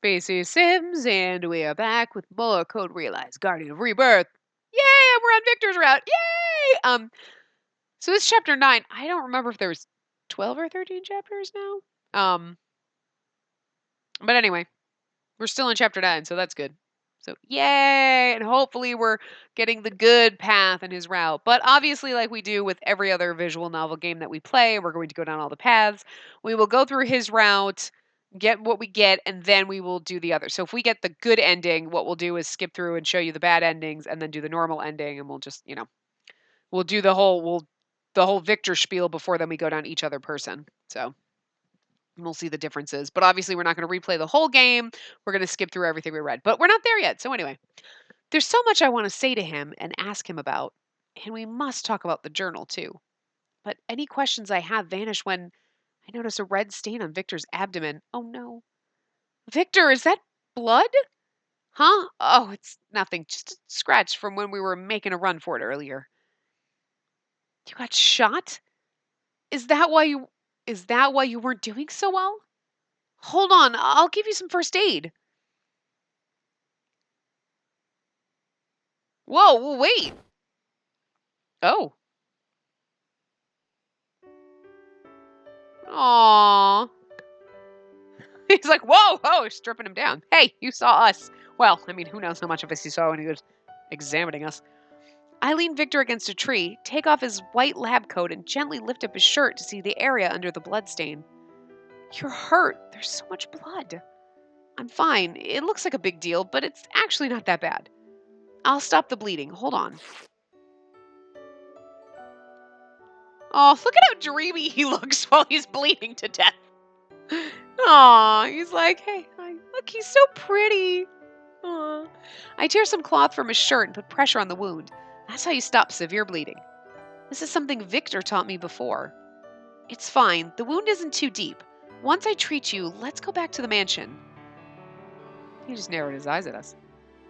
Spacey Sims, and we are back with more Code Realize, Guardian of Rebirth. Yay! And we're on Victor's route. Yay! So this is chapter 9. I don't remember if there was 12 or 13 chapters now. But anyway, we're still in chapter 9, so that's good. So yay! And hopefully we're getting the good path in his route. But obviously, like we do with every other visual novel game that we play, we're going to go down all the paths. We will go through his route, get what we get, and then we will do the other. So if we get the good ending, what we'll do is skip through and show you the bad endings and then do the normal ending, and we'll just, we'll do the whole Victor spiel before then we go down each other person. So we'll see the differences. But obviously we're not going to replay the whole game. We're going to skip through everything we read. But we're not there yet. So anyway, there's so much I want to say to him and ask him about, and we must talk about the journal too. But any questions I have vanish when I notice a red stain on Victor's abdomen. Oh no. Victor, is that blood? Huh? Oh, it's nothing. Just a scratch from when we were making a run for it earlier. You got shot? Is that why you weren't doing so well? Hold on, I'll give you some first aid. Whoa, wait. Oh. Aww. He's like, whoa, stripping him down. Hey, you saw us. Well, I mean, who knows how much of us he saw when he was examining us. I lean Victor against a tree, take off his white lab coat, and gently lift up his shirt to see the area under the bloodstain. You're hurt. There's so much blood. I'm fine. It looks like a big deal, but it's actually not that bad. I'll stop the bleeding. Hold on. Oh, look at how dreamy he looks while he's bleeding to death. Aw, he's like, hey, look, he's so pretty. Aw. I tear some cloth from his shirt and put pressure on the wound. That's how you stop severe bleeding. This is something Victor taught me before. It's fine. The wound isn't too deep. Once I treat you, let's go back to the mansion. He just narrowed his eyes at us.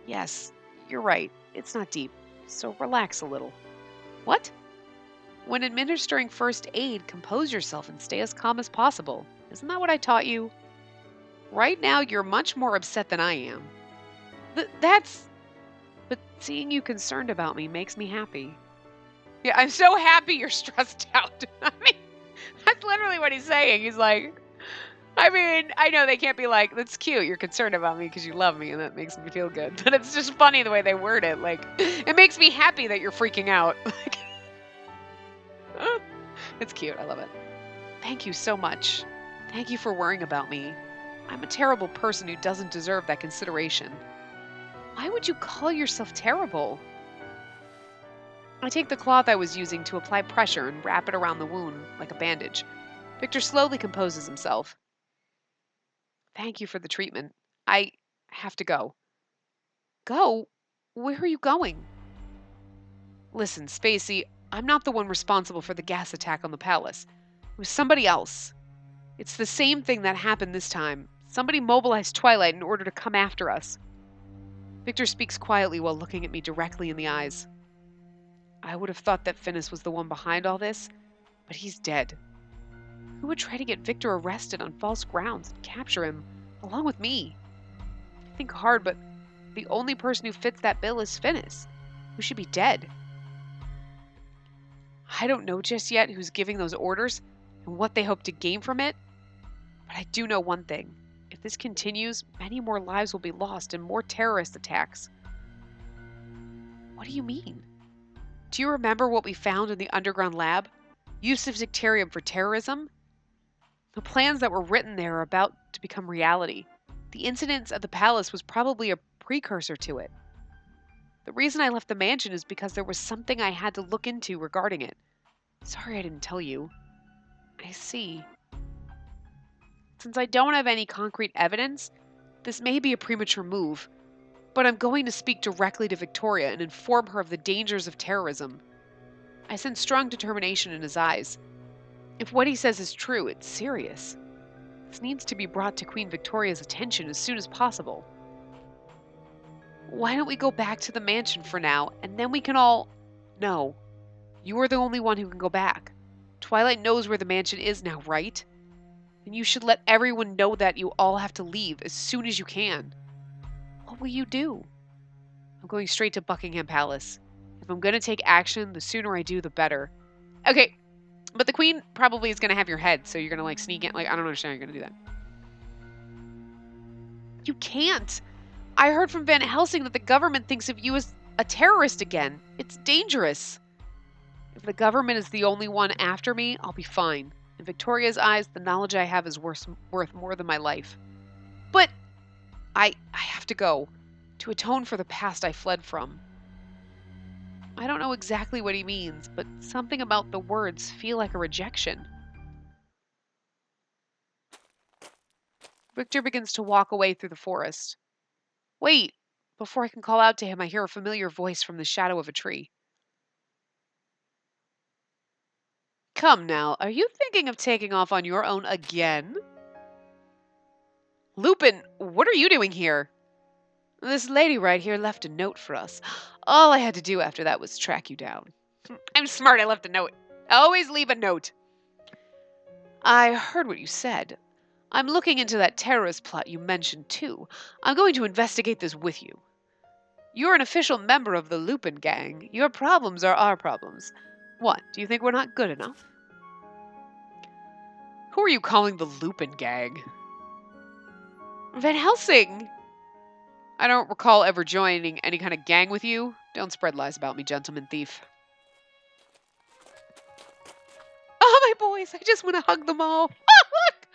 Yes, you're right. It's not deep. So relax a little. What? When administering first aid, compose yourself and stay as calm as possible. Isn't that what I taught you? Right now, you're much more upset than I am. But seeing you concerned about me makes me happy. Yeah, I'm so happy you're stressed out. I mean, that's literally what he's saying. He's like, I mean, I know they can't be like, that's cute, you're concerned about me because you love me and that makes me feel good. But it's just funny the way they word it. Like, it makes me happy that you're freaking out. It's cute. I love it. Thank you so much. Thank you for worrying about me. I'm a terrible person who doesn't deserve that consideration. Why would you call yourself terrible? I take the cloth I was using to apply pressure and wrap it around the wound like a bandage. Victor slowly composes himself. Thank you for the treatment. I have to go. Go? Where are you going? Listen, Spacey, I'm not the one responsible for the gas attack on the palace. It was somebody else. It's the same thing that happened this time. Somebody mobilized Twilight in order to come after us. Victor speaks quietly while looking at me directly in the eyes. I would have thought that Finnis was the one behind all this, but he's dead. Who would try to get Victor arrested on false grounds and capture him, along with me? I think hard, but the only person who fits that bill is Finnis, who should be dead. I don't know just yet who's giving those orders and what they hope to gain from it, but I do know one thing. If this continues, many more lives will be lost and more terrorist attacks. What do you mean? Do you remember what we found in the underground lab? Use of Dicterium for terrorism? The plans that were written there are about to become reality. The incidents at the palace was probably a precursor to it. The reason I left the mansion is because there was something I had to look into regarding it. Sorry I didn't tell you. I see. Since I don't have any concrete evidence, this may be a premature move, but I'm going to speak directly to Victoria and inform her of the dangers of terrorism. I sense strong determination in his eyes. If what he says is true, it's serious. This needs to be brought to Queen Victoria's attention as soon as possible. Why don't we go back to the mansion for now, and then we can all... No. You are the only one who can go back. Twilight knows where the mansion is now, right? And you should let everyone know that you all have to leave as soon as you can. What will you do? I'm going straight to Buckingham Palace. If I'm going to take action, the sooner I do, the better. Okay, but the queen probably is going to have your head, so you're going to, like, sneak in. Like, I don't understand how you're going to do that. You can't. I heard from Van Helsing that the government thinks of you as a terrorist again. It's dangerous. If the government is the only one after me, I'll be fine. In Victoria's eyes, the knowledge I have is worth more than my life. But I have to go to atone for the past I fled from. I don't know exactly what he means, but something about the words feel like a rejection. Victor begins to walk away through the forest. Wait! Before I can call out to him, I hear a familiar voice from the shadow of a tree. Come now, are you thinking of taking off on your own again? Lupin, what are you doing here? This lady right here left a note for us. All I had to do after that was track you down. I'm smart, I left a note. Always leave a note. I heard what you said. I'm looking into that terrorist plot you mentioned, too. I'm going to investigate this with you. You're an official member of the Lupin gang. Your problems are our problems. What, do you think we're not good enough? Who are you calling the Lupin gang? Van Helsing! I don't recall ever joining any kind of gang with you. Don't spread lies about me, gentleman thief. Oh, my boys, I just want to hug them all. Look!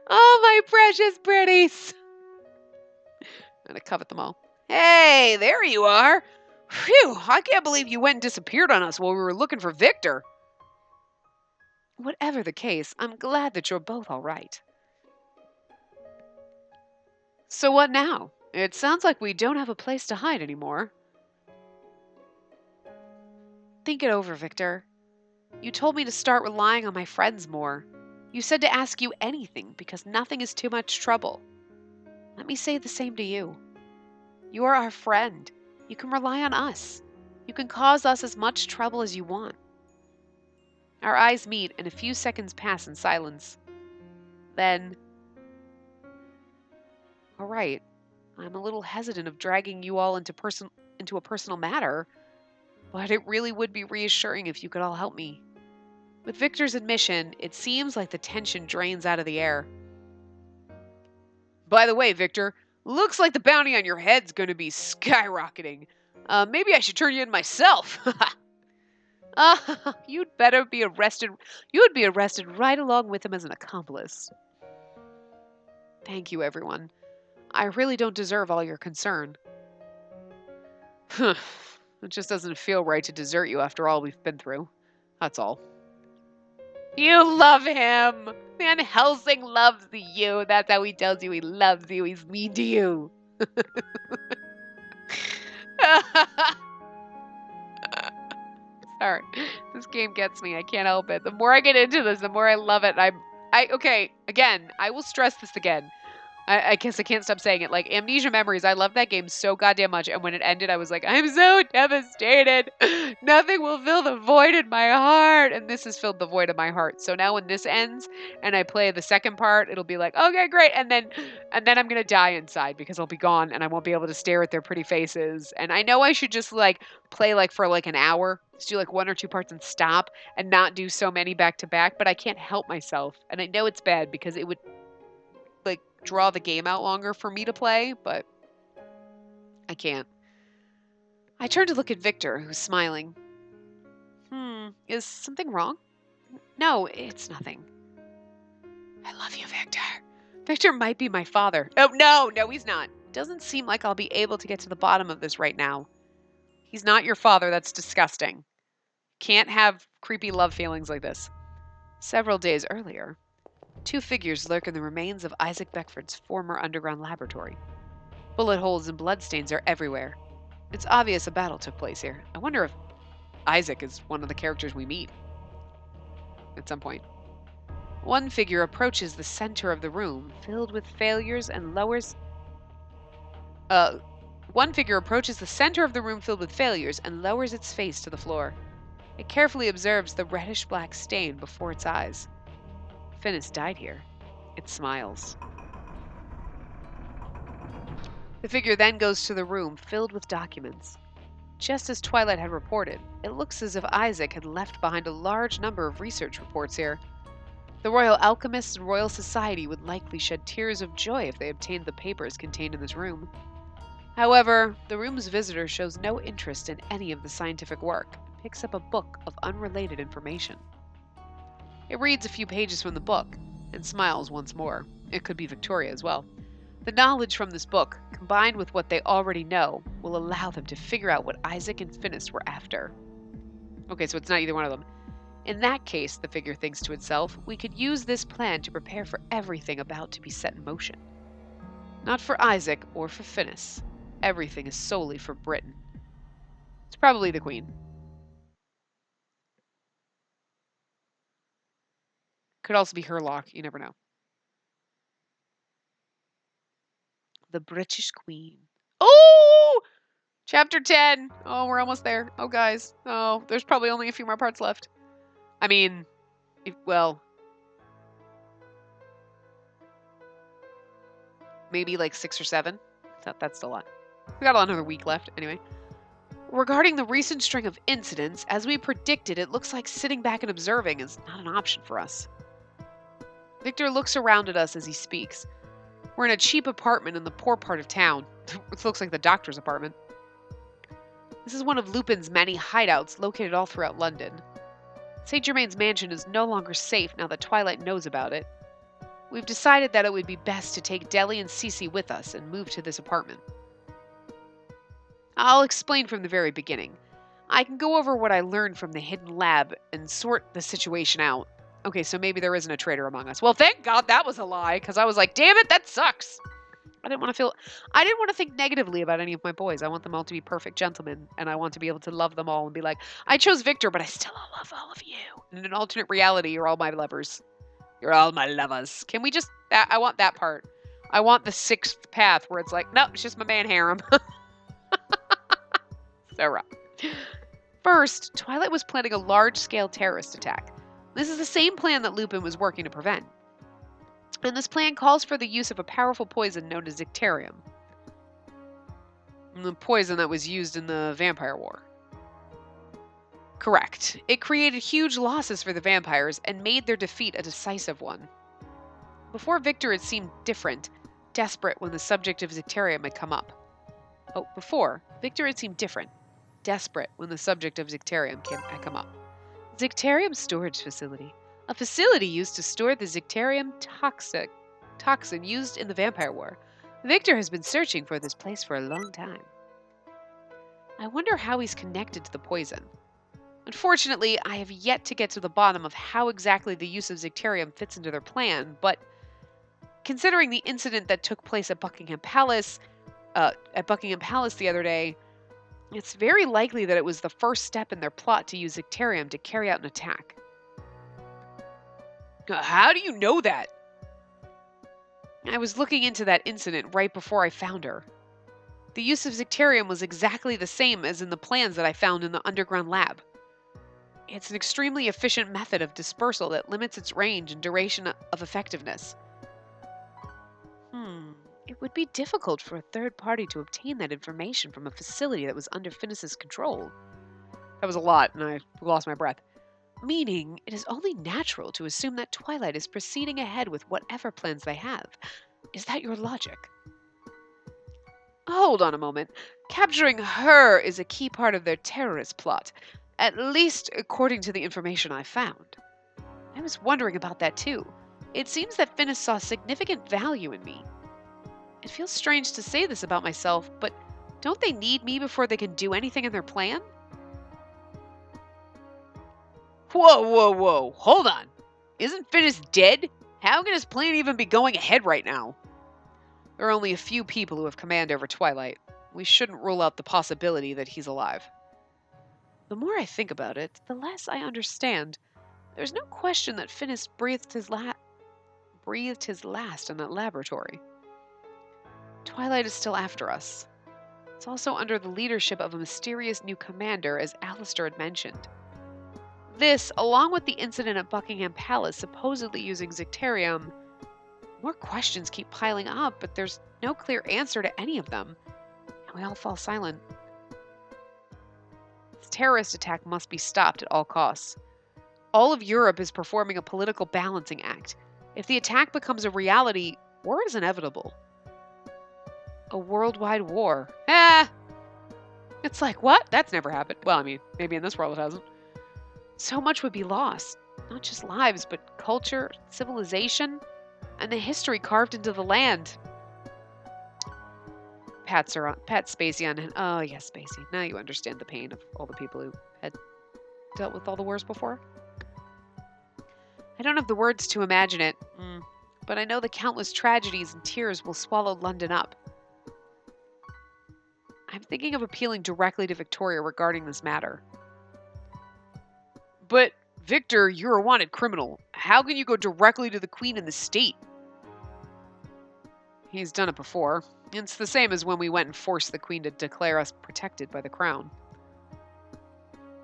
Oh, my precious pretties. I'm going to covet them all. Hey, there you are. Phew, I can't believe you went and disappeared on us while we were looking for Victor. Whatever the case, I'm glad that you're both all right. So what now? It sounds like we don't have a place to hide anymore. Think it over, Victor. You told me to start relying on my friends more. You said to ask you anything because nothing is too much trouble. Let me say the same to you. You are our friend. You can rely on us. You can cause us as much trouble as you want. Our eyes meet and a few seconds pass in silence. Then, all right, I'm a little hesitant of dragging you all into a personal matter, but it really would be reassuring if you could all help me. With Victor's admission, it seems like the tension drains out of the air. By the way, Victor, looks like the bounty on your head's going to be skyrocketing. Maybe I should turn you in myself. You'd better be arrested. You would be arrested right along with him as an accomplice. Thank you, everyone. I really don't deserve all your concern. It just doesn't feel right to desert you after all we've been through. That's all. You love him! Van Helsing loves you. That's how he tells you he loves you. He's mean to you. Sorry. This game gets me. I can't help it. The more I get into this, the more I love it. Okay, again, I will stress this again. I guess I can't stop saying it. Like, Amnesia Memories, I love that game so goddamn much. And when it ended, I was like, I'm so devastated. Nothing will fill the void in my heart. And this has filled the void in my heart. So now when this ends and I play the second part, it'll be like, okay, great. And then I'm going to die inside because I'll be gone and I won't be able to stare at their pretty faces. And I know I should just like play like for like an hour, just do like 1 or 2 parts and stop and not do so many back to back. But I can't help myself. And I know it's bad because it would like draw the game out longer for me to play, but I can't. I turn to look at Victor, who's smiling. Is something wrong? No, it's nothing. I love you, Victor. Victor might be my father. Oh, no, he's not. Doesn't seem like I'll be able to get to the bottom of this right now. He's not your father. That's disgusting. Can't have creepy love feelings like this. Several days earlier, 2 figures lurk in the remains of Isaac Beckford's former underground laboratory. Bullet holes and bloodstains are everywhere. It's obvious a battle took place here. I wonder if Isaac is one of the characters we meet at some point. One figure approaches the center of the room, filled with failures, and lowers its face to the floor. It carefully observes the reddish-black stain before its eyes. Finis died here. It smiles. The figure then goes to the room filled with documents. Just as Twilight had reported, it looks as if Isaac had left behind a large number of research reports here. The Royal Alchemists and Royal Society would likely shed tears of joy if they obtained the papers contained in this room. However, the room's visitor shows no interest in any of the scientific work and picks up a book of unrelated information. It reads a few pages from the book and smiles once more. It could be Victoria as well. The knowledge from this book, combined with what they already know, will allow them to figure out what Isaac and Finis were after. Okay, so it's not either one of them. In that case, the figure thinks to itself, we could use this plan to prepare for everything about to be set in motion. Not for Isaac or for Finis. Everything is solely for Britain. It's probably the Queen. Could also be Herlock, you never know. The British Queen. Oh! Chapter 10. Oh, we're almost there. Oh, guys. Oh, there's probably only a few more parts left. I mean, maybe like 6 or 7. That's still a lot. We got another week left, anyway. Regarding the recent string of incidents, as we predicted, it looks like sitting back and observing is not an option for us. Victor looks around at us as he speaks. We're in a cheap apartment in the poor part of town. It looks like the doctor's apartment. This is one of Lupin's many hideouts located all throughout London. St. Germain's mansion is no longer safe now that Twilight knows about it. We've decided that it would be best to take Deli and Cece with us and move to this apartment. I'll explain from the very beginning. I can go over what I learned from the hidden lab and sort the situation out. Okay, so maybe there isn't a traitor among us. Well, thank God that was a lie, because I was like, damn it, that sucks. I didn't want to think negatively about any of my boys. I want them all to be perfect gentlemen, and I want to be able to love them all and be like, I chose Victor, but I still love all of you. In an alternate reality, you're all my lovers. You're all my lovers. Can we just, I want that part. I want the 6th path where it's like, no, it's just my man harem. So rough. First, Twilight was planning a large-scale terrorist attack. This is the same plan that Lupin was working to prevent. And this plan calls for the use of a powerful poison known as Zicterium. The poison that was used in the Vampire War. Correct. It created huge losses for the vampires and made their defeat a decisive one. Before Victor had seemed different, desperate when the subject of Zicterium had come up. Before, Victor had seemed different, desperate when the subject of Zicterium had come up. Zicterium storage facility. A facility used to store the Zicterium toxin used in the Vampire War. Victor has been searching for this place for a long time. I wonder how he's connected to the poison. Unfortunately, I have yet to get to the bottom of how exactly the use of Zicterium fits into their plan, but considering the incident that took place at Buckingham Palace the other day, it's very likely that it was the first step in their plot to use Zicterium to carry out an attack. How do you know that? I was looking into that incident right before I found her. The use of Zicterium was exactly the same as in the plans that I found in the underground lab. It's an extremely efficient method of dispersal that limits its range and duration of effectiveness. It would be difficult for a third party to obtain that information from a facility that was under Finis's control. That was a lot, and I lost my breath. Meaning, it is only natural to assume that Twilight is proceeding ahead with whatever plans they have. Is that your logic? Hold on a moment. Capturing her is a key part of their terrorist plot, at least according to the information I found. I was wondering about that too. It seems that Finis saw significant value in me. It feels strange to say this about myself, but don't they need me before they can do anything in their plan? Whoa. Hold on. Isn't Finis dead? How can his plan even be going ahead right now? There are only a few people who have command over Twilight. We shouldn't rule out the possibility that he's alive. The more I think about it, the less I understand. There's no question that Finis breathed his last in that laboratory. Twilight is still after us. It's also under the leadership of a mysterious new commander, as Alistair had mentioned. This, along with the incident at Buckingham Palace supposedly using Zicterium, more questions keep piling up, but there's no clear answer to any of them. And we all fall silent. This terrorist attack must be stopped at all costs. All of Europe is performing a political balancing act. If the attack becomes a reality, war is inevitable. A worldwide war. It's like, what? That's never happened. Well, I mean, maybe in this world it hasn't. So much would be lost. Not just lives, but culture, civilization, and the history carved into the land. Pat Spacey on him. Oh, yes, Spacey. Now you understand the pain of all the people who had dealt with all the wars before. I don't have the words to imagine it, but I know the countless tragedies and tears will swallow London up. I'm thinking of appealing directly to Victoria regarding this matter. But, Victor, you're a wanted criminal. How can you go directly to the Queen and the state? He's done it before. It's the same as when we went and forced the Queen to declare us protected by the crown.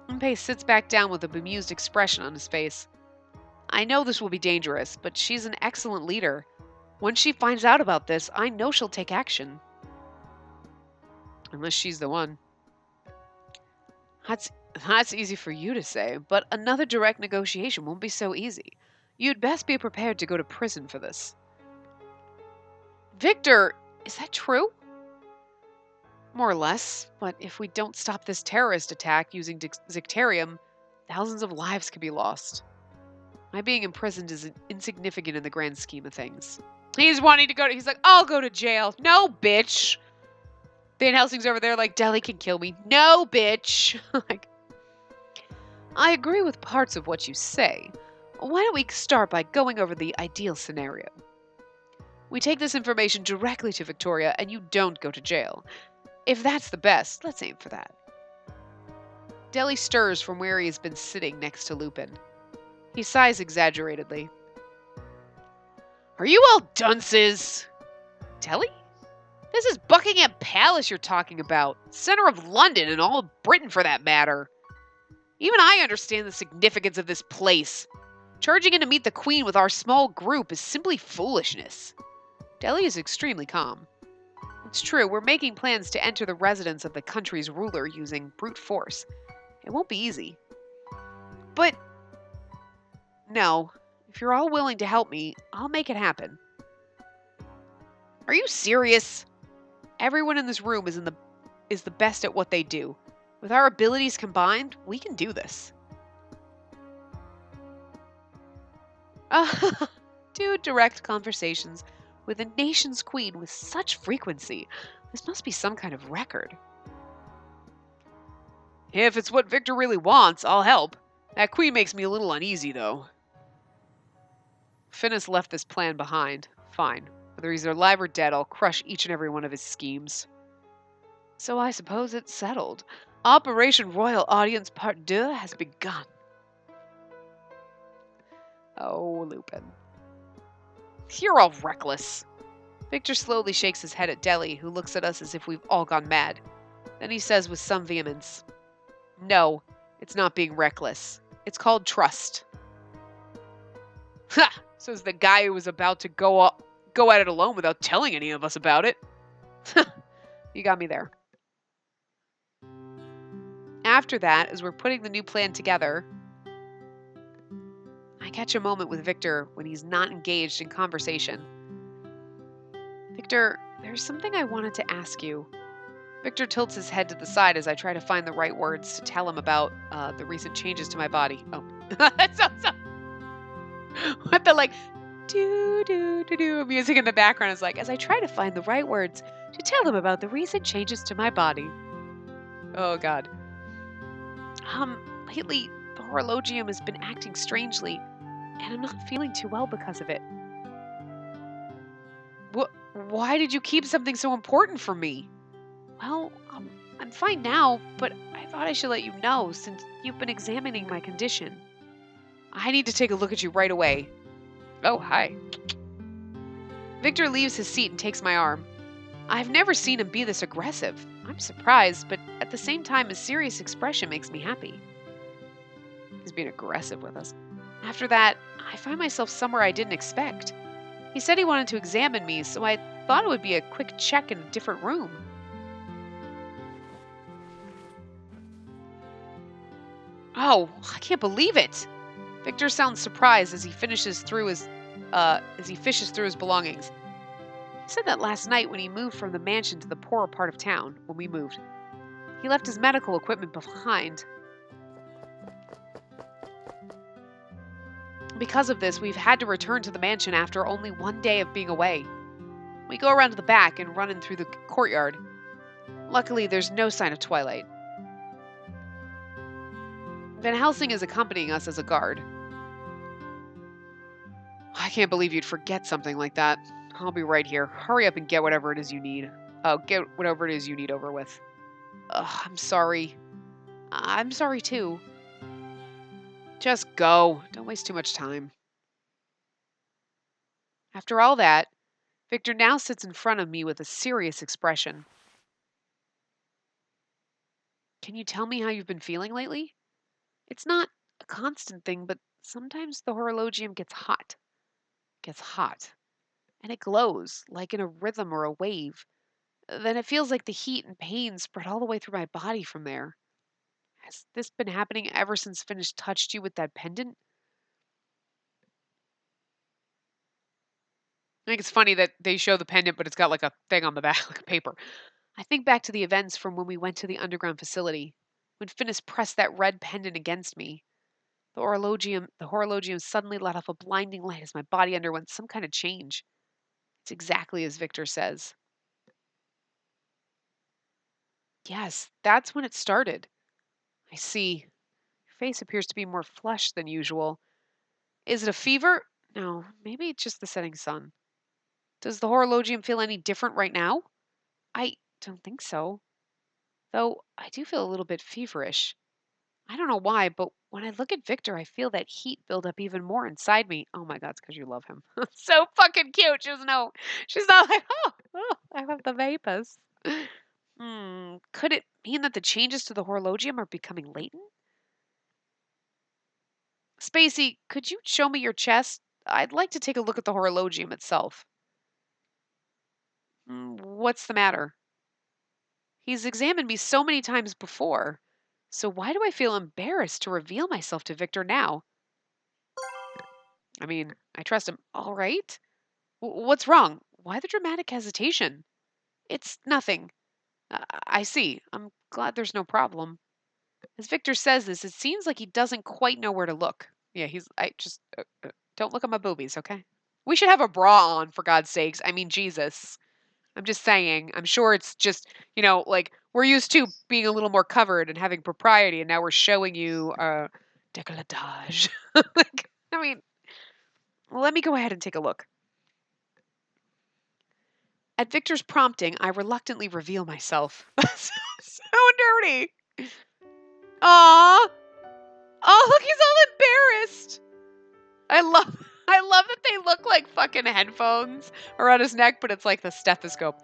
Unpei sits back down with a bemused expression on his face. I know this will be dangerous, but she's an excellent leader. Once she finds out about this, I know she'll take action. Unless she's the one. That's easy for you to say, but another direct negotiation won't be so easy. You'd best be prepared to go to prison for this. Victor, is that true? More or less, but if we don't stop this terrorist attack using Zicterium, thousands of lives could be lost. My being imprisoned is insignificant in the grand scheme of things. He's like, I'll go to jail. No, bitch. Van Helsing's over there like, Delhi can kill me. No, bitch. Like, I agree with parts of what you say. Why don't we start by going over the ideal scenario? We take this information directly to Victoria and you don't go to jail. If that's the best, let's aim for that. Delhi stirs from where he has been sitting next to Lupin. He sighs exaggeratedly. Are you all dunces? Delhi? This is Buckingham Palace you're talking about. Center of London and all of Britain for that matter. Even I understand the significance of this place. Charging in to meet the Queen with our small group is simply foolishness. Delhi is extremely calm. It's true, we're making plans to enter the residence of the country's ruler using brute force. It won't be easy. But no, if you're all willing to help me, I'll make it happen. Are you serious? Everyone in this room is the best at what they do. With our abilities combined, we can do this. Do direct conversations with a nation's queen with such frequency. This must be some kind of record. If it's what Victor really wants, I'll help. That queen makes me a little uneasy, though. Finnis left this plan behind. Fine. Whether he's alive or dead, I'll crush each and every one of his schemes. So I suppose it's settled. Operation Royal Audience Part 2 has begun. Oh, Lupin. You're all reckless. Victor slowly shakes his head at Delhi, who looks at us as if we've all gone mad. Then he says with some vehemence, No, it's not being reckless. It's called trust. Ha! Says the guy who was about to go at it alone without telling any of us about it. You got me there. After that, as we're putting the new plan together, I catch a moment with Victor when he's not engaged in conversation. Victor, there's something I wanted to ask you. Victor tilts his head to the side as I try to find the right words to tell him about the recent changes to my body. Oh, so. What the do music in the background is like, as I try to find the right words to tell him about the recent changes to my body. Oh, God. Lately, the horologium has been acting strangely, and I'm not feeling too well because of it. Why did you keep something so important from me? Well, I'm fine now, but I thought I should let you know since you've been examining my condition. I need to take a look at you right away. Oh, hi. Victor leaves his seat and takes my arm. I've never seen him be this aggressive. I'm surprised, but at the same time, his serious expression makes me happy. He's being aggressive with us. After that, I find myself somewhere I didn't expect. He said he wanted to examine me, so I thought it would be a quick check in a different room. Oh, I can't believe it! Victor sounds surprised as he fishes through his belongings. He said that last night when he moved from the mansion to the poorer part of town, when we moved. He left his medical equipment behind. Because of this, we've had to return to the mansion after only one day of being away. We go around to the back and run in through the courtyard. Luckily, there's no sign of Twilight. Van Helsing is accompanying us as a guard. I can't believe you'd forget something like that. I'll be right here. Hurry up and get whatever it is you need. Get whatever it is you need over with. I'm sorry. I'm sorry too. Just go. Don't waste too much time. After all that, Victor now sits in front of me with a serious expression. Can you tell me how you've been feeling lately? It's not a constant thing, but sometimes the horologium gets hot. And it glows, like in a rhythm or a wave. Then it feels like the heat and pain spread all the way through my body from there. Has this been happening ever since Finnish touched you with that pendant? I think it's funny that they show the pendant, but it's got like a thing on the back, like a paper. I think back to the events from when we went to the underground facility, when Finnish pressed that red pendant against me. The horologium suddenly let off a blinding light as my body underwent some kind of change. It's exactly as Victor says. Yes, that's when it started. I see. Your face appears to be more flushed than usual. Is it a fever? No, maybe it's just the setting sun. Does the horologium feel any different right now? I don't think so. Though I do feel a little bit feverish. I don't know why, but when I look at Victor, I feel that heat build up even more inside me. Oh my God, it's because you love him. So fucking cute. She's not like, oh, I have the vapors. Could it mean that the changes to the horologium are becoming latent? Spacey, could you show me your chest? I'd like to take a look at the horologium itself. What's the matter? He's examined me so many times before. So why do I feel embarrassed to reveal myself to Victor now? I mean, I trust him. All right. What's wrong? Why the dramatic hesitation? It's nothing. I see. I'm glad there's no problem. As Victor says this, it seems like he doesn't quite know where to look. Yeah, don't look at my boobies, okay? We should have a bra on, for God's sakes. I mean, Jesus. I'm just saying. I'm sure it's just, like we're used to being a little more covered and having propriety, and now we're showing you décolletage. I mean, let me go ahead and take a look. At Victor's prompting, I reluctantly reveal myself. So dirty. Aww. Oh, look, he's all embarrassed. I love that they look like fucking headphones around his neck, but it's like the stethoscope.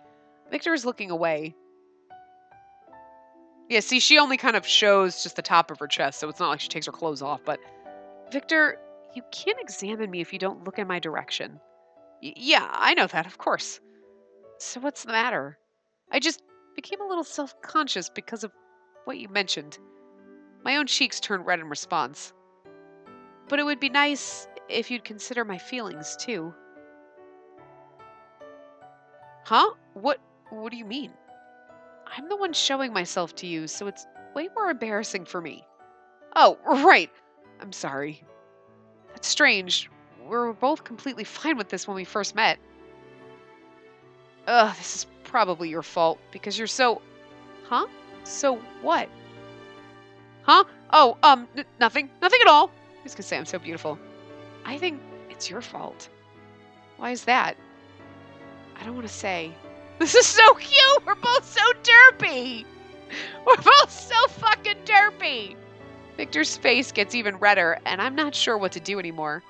Victor is looking away. Yeah, see, she only kind of shows just the top of her chest, so it's not like she takes her clothes off. But, Victor, you can't examine me if you don't look in my direction. Yeah, I know that, of course. So what's the matter? I just became a little self-conscious because of what you mentioned. My own cheeks turned red in response. But it would be nice if you'd consider my feelings, too. Huh? What do you mean? I'm the one showing myself to you, so it's way more embarrassing for me. Oh, right. I'm sorry. That's strange. We were both completely fine with this when we first met. Ugh, this is probably your fault, because you're so... Huh? So what? Huh? Oh, nothing. Nothing at all. I was gonna say I'm so beautiful. I think it's your fault. Why is that? I don't want to say. This is so cute! We're both so derpy! We're both so fucking derpy! Victor's face gets even redder, and I'm not sure what to do anymore.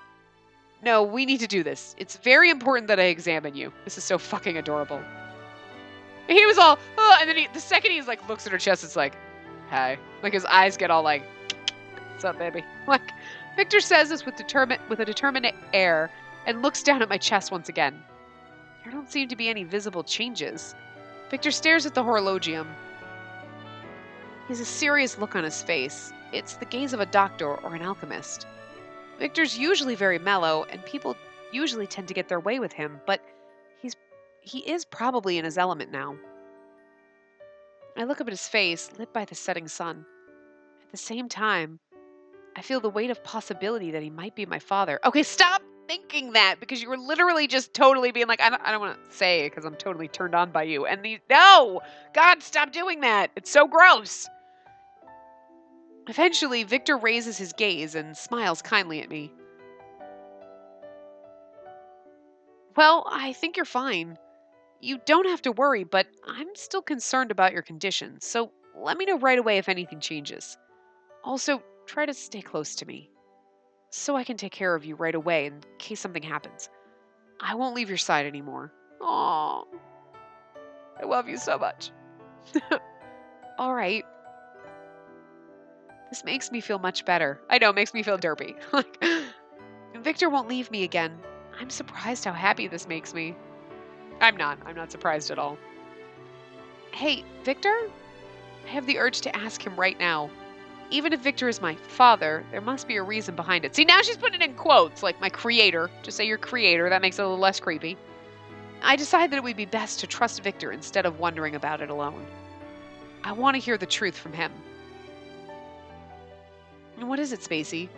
No, we need to do this. It's very important that I examine you. This is so fucking adorable. And he was all, oh, and then the second he's like, looks at her chest, it's like, hey. Like his eyes get all like, What's up, baby? Like, Victor says this with a determined air and looks down at my chest once again. There don't seem to be any visible changes. Victor stares at the horologium. He has a serious look on his face. It's the gaze of a doctor or an alchemist. Victor's usually very mellow, and people usually tend to get their way with him, but he is probably in his element now. I look up at his face, lit by the setting sun. At the same time, I feel the weight of possibility that he might be my father. Okay, stop thinking that, because you were literally just totally being like, I don't want to say it because I'm totally turned on by you. And no! God, stop doing that. It's so gross. Eventually, Victor raises his gaze and smiles kindly at me. Well, I think you're fine. You don't have to worry, but I'm still concerned about your condition, so let me know right away if anything changes. Also, try to stay close to me, so I can take care of you right away in case something happens. I won't leave your side anymore. Aww. I love you so much. All right. This makes me feel much better. I know, it makes me feel derpy. Like, Victor won't leave me again. I'm surprised how happy this makes me. I'm not surprised at all. Hey, Victor? I have the urge to ask him right now. Even if Victor is my father, there must be a reason behind it. See, now she's putting it in quotes, like my creator. Just say your creator. That makes it a little less creepy. I decide that it would be best to trust Victor instead of wondering about it alone. I want to hear the truth from him. And what is it, Spacey?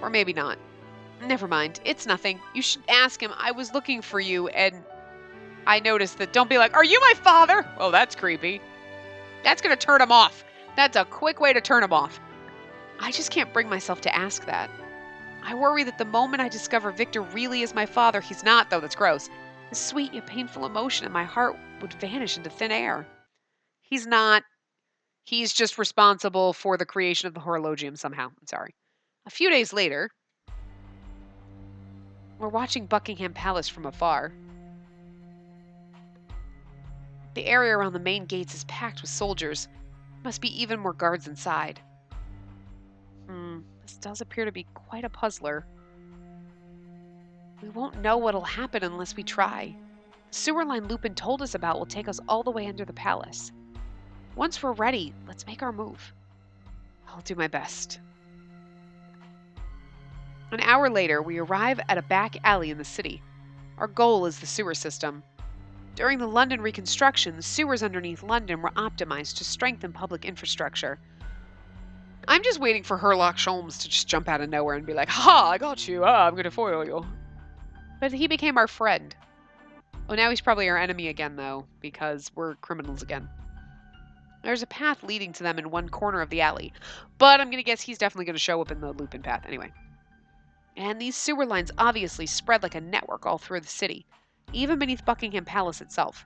Or maybe not. Never mind. It's nothing. You should ask him. I was looking for you, and I noticed that. Don't be like, are you my father? Oh, that's creepy. That's going to turn him off. That's a quick way to turn him off. I just can't bring myself to ask that. I worry that the moment I discover Victor really is my father, he's not, though. That's gross. The sweet yet painful emotion in my heart would vanish into thin air. He's not. He's just responsible for the creation of the horologium somehow. I'm sorry. A few days later, we're watching Buckingham Palace from afar. The area around the main gates is packed with soldiers. Must be even more guards inside. This does appear to be quite a puzzler. We won't know what'll happen unless we try. The sewer line Lupin told us about will take us all the way under the palace. Once we're ready, let's make our move. I'll do my best. An hour later, we arrive at a back alley in the city. Our goal is the sewer system. During the London reconstruction, the sewers underneath London were optimized to strengthen public infrastructure. I'm just waiting for Sherlock Holmes to just jump out of nowhere and be like, ha, I got you. I'm going to foil you. But he became our friend. Oh, now he's probably our enemy again, though, because we're criminals again. There's a path leading to them in one corner of the alley, but I'm going to guess he's definitely going to show up in the Lupin path anyway. And these sewer lines obviously spread like a network all through the city, even beneath Buckingham Palace itself.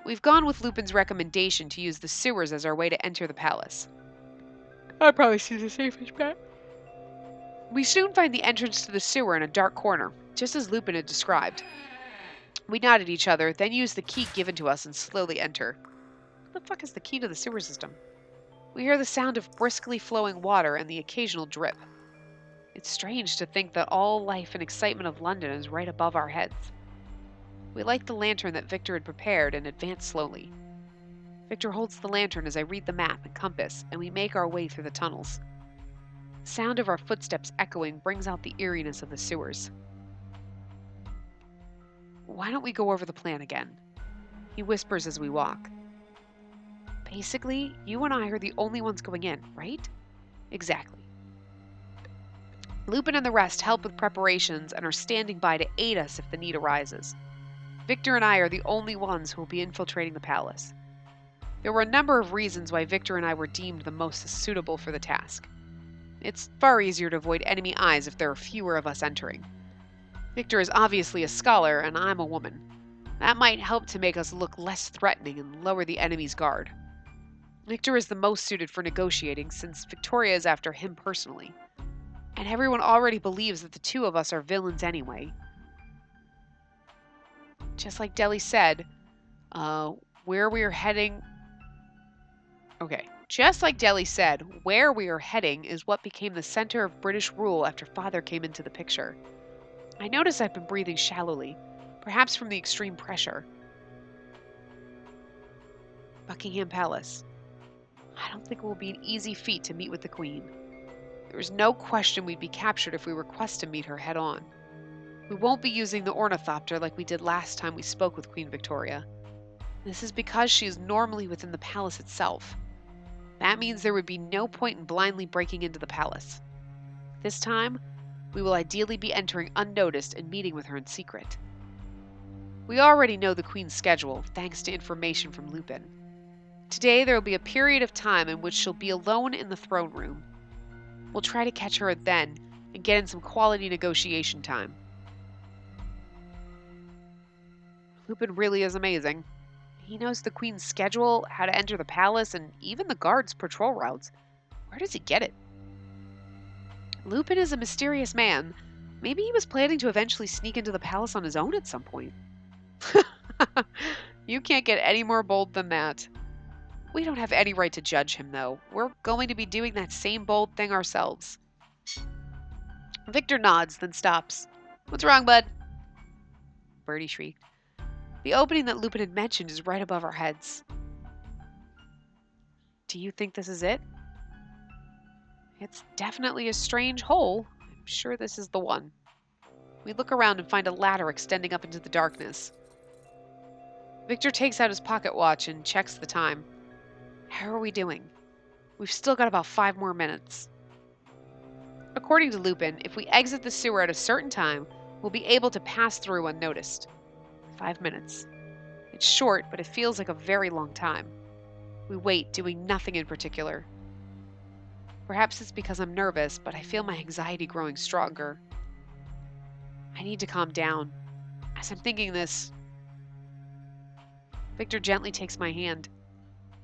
We've gone with Lupin's recommendation to use the sewers as our way to enter the palace. I'd probably see the safest bet. We soon find the entrance to the sewer in a dark corner, just as Lupin had described. We nod at each other, then use the key given to us and slowly enter. What the fuck is the key to the sewer system? We hear the sound of briskly flowing water and the occasional drip. It's strange to think that all life and excitement of London is right above our heads. We light the lantern that Victor had prepared and advance slowly. Victor holds the lantern as I read the map and compass, and we make our way through the tunnels. The sound of our footsteps echoing brings out the eeriness of the sewers. Why don't we go over the plan again? He whispers as we walk. Basically, you and I are the only ones going in, right? Exactly. Lupin and the rest help with preparations and are standing by to aid us if the need arises. Victor and I are the only ones who will be infiltrating the palace. There were a number of reasons why Victor and I were deemed the most suitable for the task. It's far easier to avoid enemy eyes if there are fewer of us entering. Victor is obviously a scholar, and I'm a woman. That might help to make us look less threatening and lower the enemy's guard. Victor is the most suited for negotiating since Victoria is after him personally. And everyone already believes that the two of us are villains anyway. Just like Deli said, where we are heading... Okay, Just like Delhi said, where we are heading is what became the center of British rule after Father came into the picture. I notice I've been breathing shallowly, perhaps from the extreme pressure. Buckingham Palace. I don't think it will be an easy feat to meet with the Queen. There is no question we'd be captured if we request to meet her head on. We won't be using the ornithopter like we did last time we spoke with Queen Victoria. This is because she is normally within the palace itself. That means there would be no point in blindly breaking into the palace. This time, we will ideally be entering unnoticed and meeting with her in secret. We already know the Queen's schedule, thanks to information from Lupin. Today, there will be a period of time in which she'll be alone in the throne room. We'll try to catch her then and get in some quality negotiation time. Lupin really is amazing. He knows the Queen's schedule, how to enter the palace, and even the guards' patrol routes. Where does he get it? Lupin is a mysterious man. Maybe he was planning to eventually sneak into the palace on his own at some point. You can't get any more bold than that. We don't have any right to judge him, though. We're going to be doing that same bold thing ourselves. Victor nods, then stops. What's wrong, bud? Bertie shrieked. The opening that Lupin had mentioned is right above our heads. Do you think this is it? It's definitely a strange hole. I'm sure this is the one. We look around and find a ladder extending up into the darkness. Victor takes out his pocket watch and checks the time. How are we doing? We've still got about 5 more minutes. According to Lupin, if we exit the sewer at a certain time, we'll be able to pass through unnoticed. 5 minutes. It's short, but it feels like a very long time. We wait, doing nothing in particular. Perhaps it's because I'm nervous, but I feel my anxiety growing stronger. I need to calm down. As I'm thinking this, Victor gently takes my hand.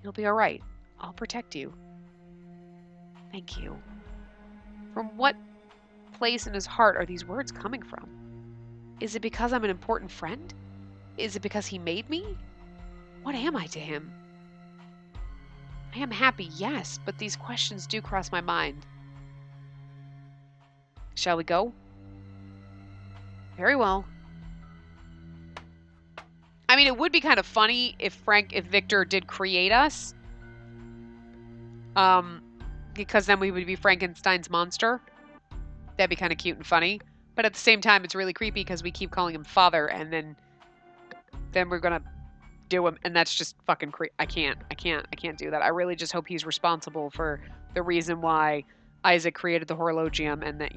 You'll be all right. I'll protect you. Thank you. From what place in his heart are these words coming from? Is it because I'm an important friend? Is it because he made me? What am I to him? I am happy, yes, but these questions do cross my mind. Shall we go? Very well. I mean, it would be kind of funny if Victor did create us. Because then we would be Frankenstein's monster. That'd be kind of cute and funny. But at the same time, it's really creepy because we keep calling him father, and then we're gonna do him, and that's just fucking creepy. I can't do that. I really just hope he's responsible for the reason why Isaac created the horologium, and that,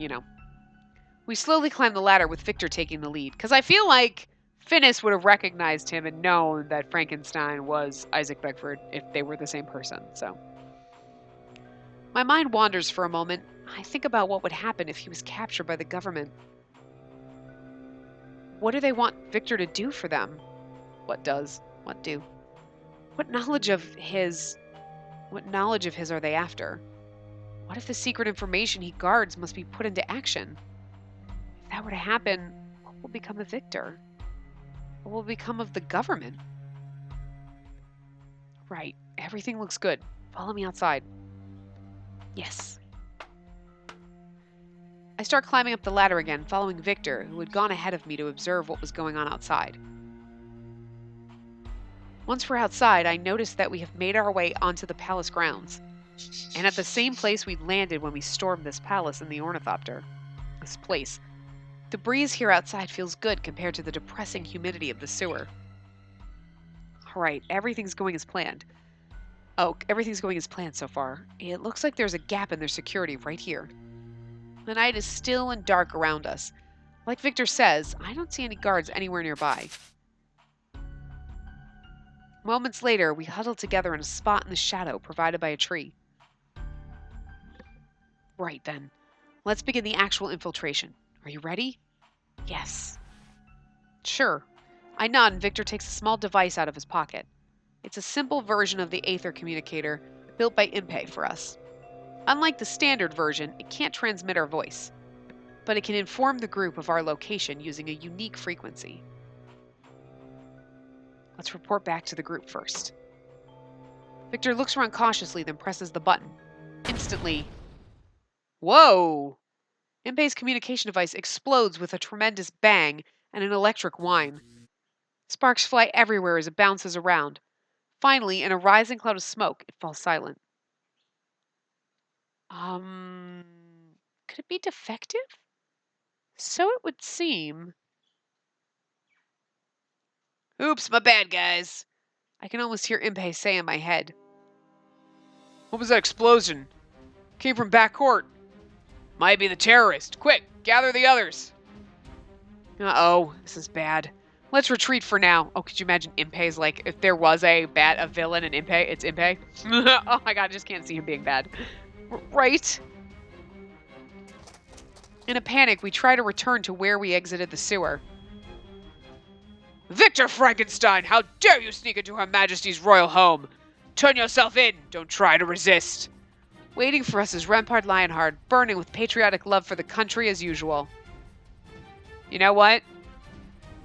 We slowly climb the ladder with Victor taking the lead, because I feel like Finnis would have recognized him and known that Frankenstein was Isaac Beckford if they were the same person, so. My mind wanders for a moment. I think about what would happen if he was captured by the government. What do they want Victor to do for them? What does? What do? What knowledge of his are they after? What if the secret information he guards must be put into action? If that were to happen, what will become of Victor? What will become of the government? Right, everything looks good. Follow me outside. Yes. I start climbing up the ladder again, following Victor, who had gone ahead of me to observe what was going on outside. Once we're outside, I notice that we have made our way onto the palace grounds, and at the same place we'd landed when we stormed this palace in the ornithopter. This place. The breeze here outside feels good compared to the depressing humidity of the sewer. Alright, everything's going as planned. Oh, everything's going as planned so far. It looks like there's a gap in their security right here. The night is still and dark around us. Like Victor says, I don't see any guards anywhere nearby. Moments later, we huddle together in a spot in the shadow provided by a tree. Right then. Let's begin the actual infiltration. Are you ready? Yes. Sure. I nod and Victor takes a small device out of his pocket. It's a simple version of the Aether communicator built by Impey for us. Unlike the standard version, it can't transmit our voice, but it can inform the group of our location using a unique frequency. Let's report back to the group first. Victor looks around cautiously, then presses the button. Instantly. Whoa! Impei's communication device explodes with a tremendous bang and an electric whine. Sparks fly everywhere as it bounces around. Finally, in a rising cloud of smoke, it falls silent. Could it be defective? So it would seem. Oops, my bad, guys. I can almost hear Impei say in my head. What was that explosion? Came from back court. Might be the terrorist. Quick, gather the others. Uh-oh, this is bad. Let's retreat for now. Oh, could you imagine Impei's like, if there was a villain in Impei, it's Impei. Oh my god, I just can't see him being bad. Right? In a panic, we try to return to where we exited the sewer. Victor Frankenstein, how dare you sneak into Her Majesty's royal home? Turn yourself in, don't try to resist. Waiting for us is Rempart Lionheart, burning with patriotic love for the country as usual. You know what?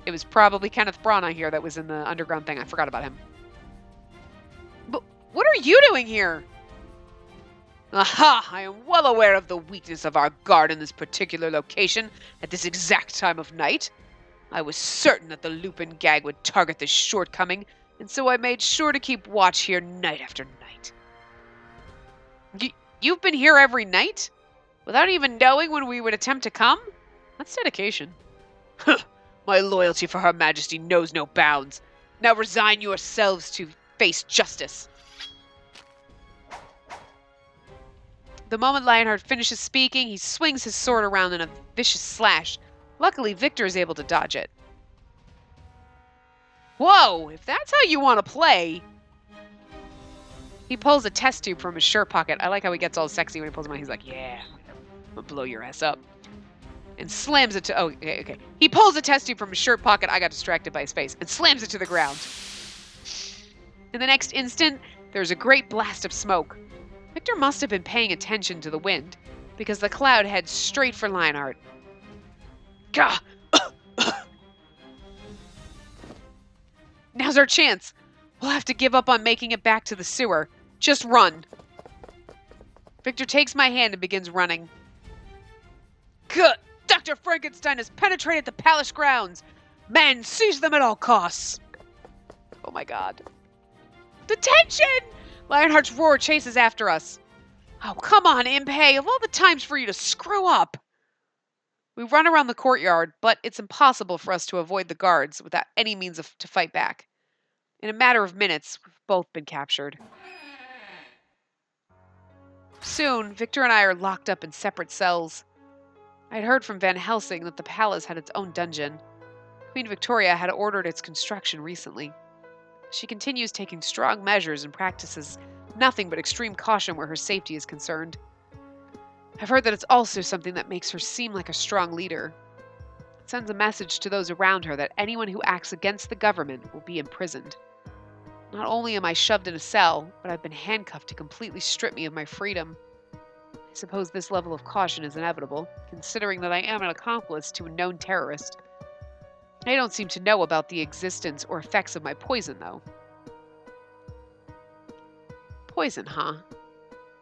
It was probably Kenneth Branagh here that was in the underground thing. I forgot about him. But what are you doing here? Aha! I am well aware of the weakness of our guard in this particular location at this exact time of night. I was certain that the Lupin gag would target this shortcoming, and so I made sure to keep watch here night after night. You've been here every night? Without even knowing when we would attempt to come? That's dedication. My loyalty for Her Majesty knows no bounds. Now resign yourselves to face justice. The moment Lionheart finishes speaking, he swings his sword around in a vicious slash. Luckily, Victor is able to dodge it. Whoa, if that's how you want to play. He pulls a test tube from his shirt pocket. I like how he gets all sexy when he pulls them out. He's like, yeah, I'm gonna blow your ass up. And slams it to, oh, okay. He pulls a test tube from his shirt pocket. I got distracted by his face. And slams it to the ground. In the next instant, there's a great blast of smoke. Victor must have been paying attention to the wind, because the cloud heads straight for Lionheart. Gah! Now's our chance. We'll have to give up on making it back to the sewer. Just run. Victor takes my hand and begins running. Good! Dr. Frankenstein has penetrated the palace grounds. Men, seize them at all costs. Oh my god. Detention! Lionheart's roar chases after us. Oh, come on, Impei. Of all the times for you to screw up. We run around the courtyard, but it's impossible for us to avoid the guards without any means to fight back. In a matter of minutes, we've both been captured. Soon, Victor and I are locked up in separate cells. I had heard from Van Helsing that the palace had its own dungeon. Queen Victoria had ordered its construction recently. She continues taking strong measures and practices nothing but extreme caution where her safety is concerned. I've heard that it's also something that makes her seem like a strong leader. It sends a message to those around her that anyone who acts against the government will be imprisoned. Not only am I shoved in a cell, but I've been handcuffed to completely strip me of my freedom. I suppose this level of caution is inevitable, considering that I am an accomplice to a known terrorist. I don't seem to know about the existence or effects of my poison, though. Poison, huh?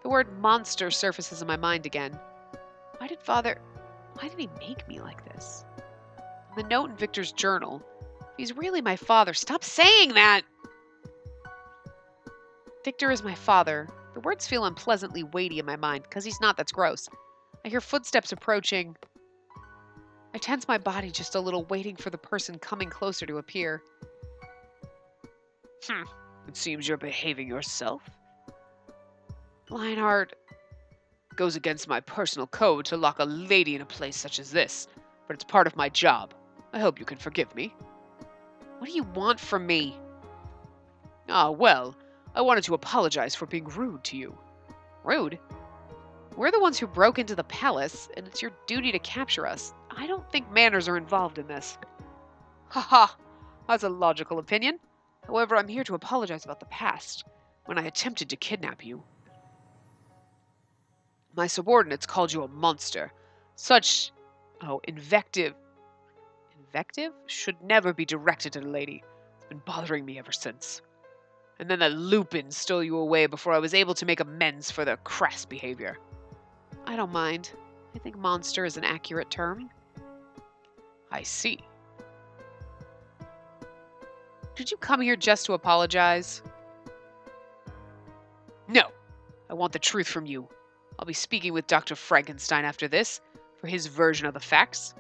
The word monster surfaces in my mind again. Why did he make me like this? The note in Victor's journal. If he's really my father, stop saying that! Victor is my father. The words feel unpleasantly weighty in my mind, because he's not, that's gross. I hear footsteps approaching. I tense my body just a little, waiting for the person coming closer to appear. It seems you're behaving yourself. Lionheart. Goes against my personal code to lock a lady in a place such as this, but it's part of my job. I hope you can forgive me. What do you want from me? Ah, well, I wanted to apologize for being rude to you. Rude? We're the ones who broke into the palace, and it's your duty to capture us. I don't think manners are involved in this. Haha, that's a logical opinion. However, I'm here to apologize about the past, when I attempted to kidnap you. My subordinates called you a monster. Such, invective should never be directed at a lady. It's been bothering me ever since. And then that Lupin stole you away before I was able to make amends for their crass behavior. I don't mind. I think monster is an accurate term. I see. Did you come here just to apologize? No. I want the truth from you. I'll be speaking with Dr. Frankenstein after this, for his version of the facts.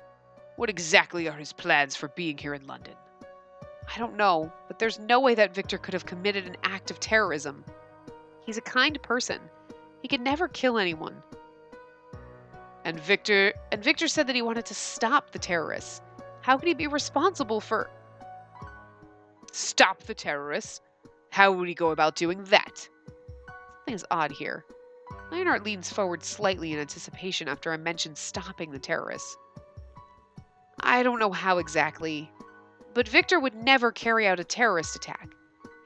What exactly are his plans for being here in London? I don't know, but there's no way that Victor could have committed an act of terrorism. He's a kind person. He could never kill anyone. And Victor said that he wanted to stop the terrorists. How could he be responsible for... Stop the terrorists? How would he go about doing that? Something's odd here. Leonard leans forward slightly in anticipation after I mention stopping the terrorists. I don't know how exactly, but Victor would never carry out a terrorist attack.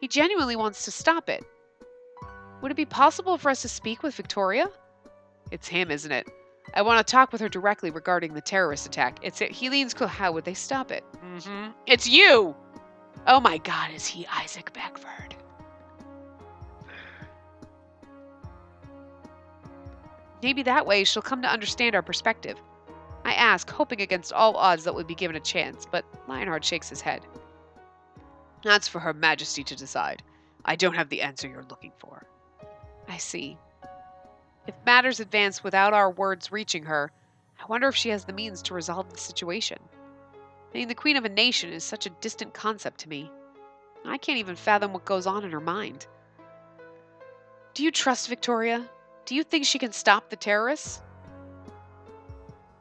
He genuinely wants to stop it. Would it be possible for us to speak with Victoria? It's him, isn't it? I want to talk with her directly regarding the terrorist attack. He leans close. How would they stop it? It's you! Oh my God, is he Isaac Beckford? Maybe that way she'll come to understand our perspective. I ask, hoping against all odds that we'd be given a chance, but Lionheart shakes his head. That's for Her Majesty to decide. I don't have the answer you're looking for. I see. If matters advance without our words reaching her, I wonder if she has the means to resolve the situation. Being the queen of a nation is such a distant concept to me. I can't even fathom what goes on in her mind. Do you trust Victoria? Do you think she can stop the terrorists?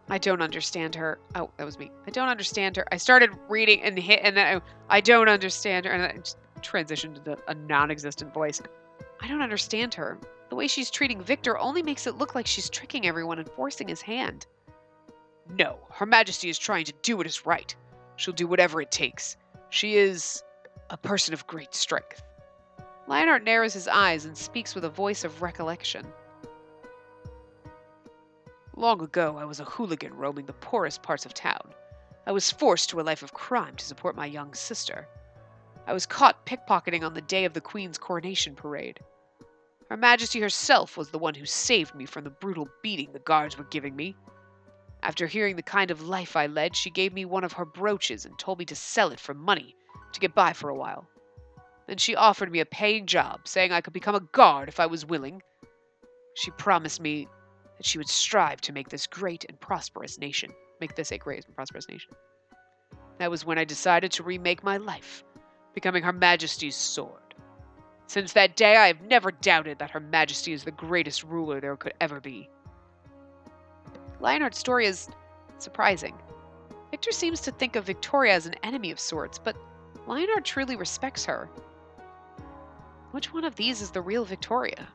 I don't understand her. Oh, that was me. I don't understand her. I started reading and then I don't understand her, and I just transitioned to a non-existent voice. I don't understand her. The way she's treating Victor only makes it look like she's tricking everyone and forcing his hand. No, Her Majesty is trying to do what is right. She'll do whatever it takes. She is a person of great strength. Lionheart narrows his eyes and speaks with a voice of recollection. Long ago, I was a hooligan roaming the poorest parts of town. I was forced to a life of crime to support my young sister. I was caught pickpocketing on the day of the Queen's coronation parade. Her Majesty herself was the one who saved me from the brutal beating the guards were giving me. After hearing the kind of life I led, she gave me one of her brooches and told me to sell it for money to get by for a while. Then she offered me a paying job, saying I could become a guard if I was willing. She promised me that she would strive to make this a great and prosperous nation. That was when I decided to remake my life, becoming Her Majesty's sword. Since that day, I have never doubted that Her Majesty is the greatest ruler there could ever be. Lionheart's story is surprising. Victor seems to think of Victoria as an enemy of sorts, but Lionheart truly respects her. Which one of these is the real Victoria?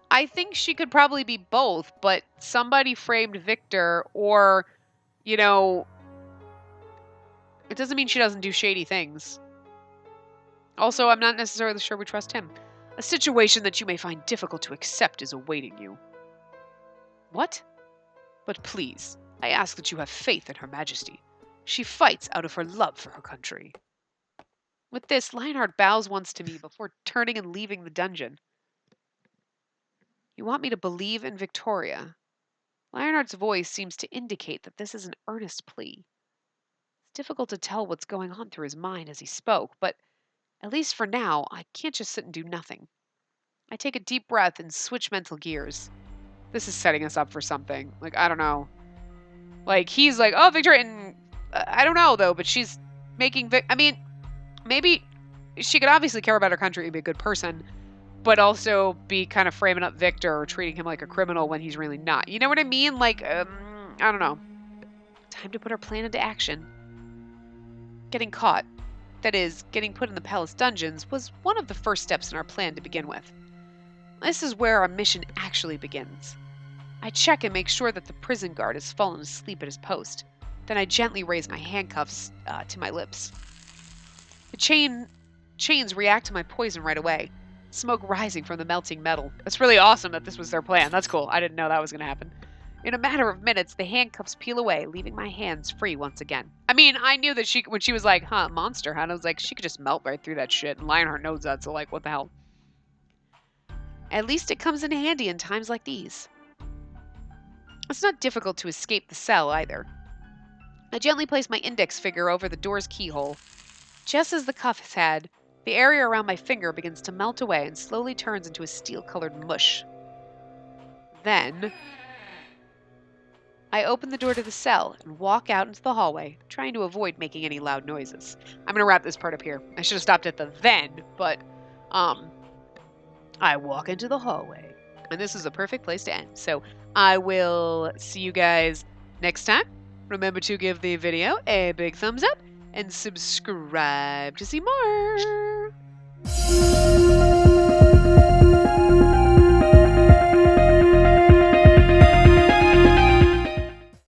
I think she could probably be both, but somebody framed Victor, or, it doesn't mean she doesn't do shady things. Also, I'm not necessarily sure we trust him. A situation that you may find difficult to accept is awaiting you. What? But please, I ask that you have faith in Her Majesty. She fights out of her love for her country. With this, Lionheart bows once to me before turning and leaving the dungeon. You want me to believe in Victoria? Lionheart's voice seems to indicate that this is an earnest plea. It's difficult to tell what's going on through his mind as he spoke, but at least for now, I can't just sit and do nothing. I take a deep breath and switch mental gears. This is setting us up for something. I don't know. He's like, oh, Victoria, and I don't know, though, but she's making maybe she could obviously care about her country and be a good person, but also be kind of framing up Victor or treating him like a criminal when he's really not. You know what I mean? I don't know. Time to put our plan into action. Getting caught, that is, getting put in the palace dungeons, was one of the first steps in our plan to begin with. This is where our mission actually begins. I check and make sure that the prison guard has fallen asleep at his post. Then I gently raise my handcuffs to my lips. The chains react to my poison right away, smoke rising from the melting metal. That's really awesome that this was their plan. That's cool. I didn't know that was going to happen. In a matter of minutes, the handcuffs peel away, leaving my hands free once again. I mean, I knew that when she was like, huh, monster, huh? And I was like, she could just melt right through that shit. And Lionheart knows that, so like, what the hell? At least it comes in handy in times like these. It's not difficult to escape the cell either. I gently place my index finger over the door's keyhole. Just as the cuffs had, the area around my finger begins to melt away and slowly turns into a steel-colored mush. Then, I open the door to the cell and walk out into the hallway, trying to avoid making any loud noises. I'm going to wrap this part up here. I should have stopped at the then, but I walk into the hallway. And this is a perfect place to end. So I will see you guys next time. Remember to give the video a big thumbs up and subscribe to see more.